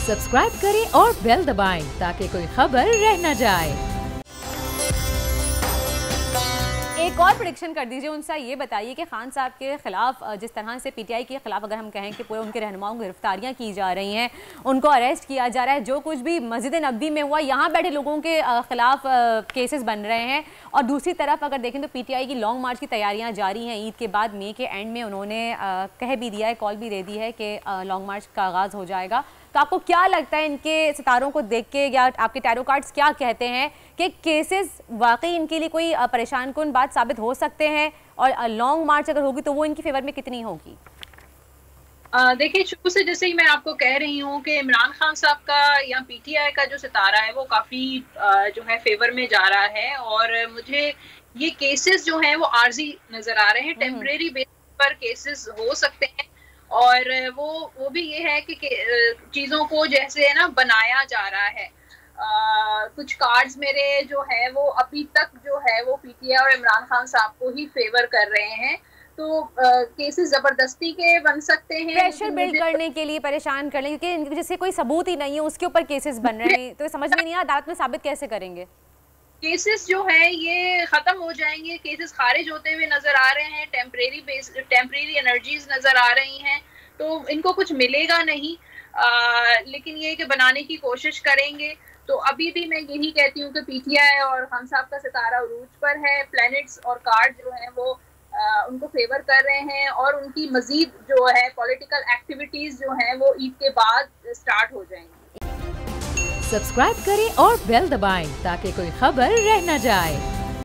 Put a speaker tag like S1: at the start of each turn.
S1: Subscribe करें और bell दबाएं ताकि कोई खबर रह न जाए।
S2: एक और प्रेडिक्शन कर दीजिए उनसे, ये बताइए कि खान साहब के खिलाफ जिस तरह से पीटीआई के खिलाफ अगर हम कहें कि पूरे उनके रहनुमाओं को गिरफ्तारियां की जा रही हैं, उनको अरेस्ट किया जा रहा है, जो कुछ भी मस्जिद नबवी में हुआ यहाँ बैठे लोगों के खिलाफ केसेस बन रहे हैं, और दूसरी तरफ अगर देखें तो पीटीआई की लॉन्ग मार्च की तैयारियां जारी हैं। ईद के बाद मई के एंड में उन्होंने कह भी दिया है, कॉल भी दे दी है कि लॉन्ग मार्च का आगाज़ हो जाएगा। तो आपको क्या लगता है इनके सितारों को देख के, या आपके टैरो कार्ड्स क्या कहते हैं कि केसेस वाकई इनके लिए कोई परेशान कुन बात साबित हो सकते हैं, और लॉन्ग मार्च अगर होगी तो वो इनकी फेवर में कितनी होगी?
S3: देखिए, शुरू से जैसे ही मैं आपको कह रही हूँ कि इमरान खान साहब का या पीटीआई का जो सितारा है वो काफी जो है फेवर में जा रहा है, और मुझे ये केसेस जो हैं वो आर्जी नजर आ रहे हैं, टेम्परेरी बेसिस पर केसेस हो सकते हैं। और वो भी ये है कि चीजों को जैसे है ना बनाया जा रहा है। कुछ कार्ड्स मेरे जो है वो अभी तक जो है वो पीटीआई और इमरान खान साहब को ही फेवर कर रहे हैं। तो केसेस जबरदस्ती के बन सकते हैं,
S2: प्रेशर बिल्ड करने के लिए, परेशान करने, क्योंकि जिससे कोई सबूत ही नहीं है उसके ऊपर केसेस बन रहे हैं, तो समझ में नहीं आ अदालत में साबित कैसे करेंगे?
S3: केसेस जो है ये खत्म हो जाएंगे, केसेस खारिज होते हुए नजर आ रहे हैं, टेम्परेरी एनर्जीज नजर आ रही हैं, तो इनको कुछ मिलेगा नहीं। लेकिन ये कि बनाने की कोशिश करेंगे। तो अभी भी मैं यही कहती हूँ कि पीटीआई और खान साहब का सितारा उरूज पर है। प्लैनेट्स और कार्ड जो हैं वो उनको फेवर कर रहे हैं, और उनकी मजीद जो है पॉलिटिकल एक्टिविटीज जो हैं वो ईद के बाद स्टार्ट हो जाएंगी।
S1: सब्सक्राइब करें और बेल दबाएं ताकि कोई खबर रह न जाए।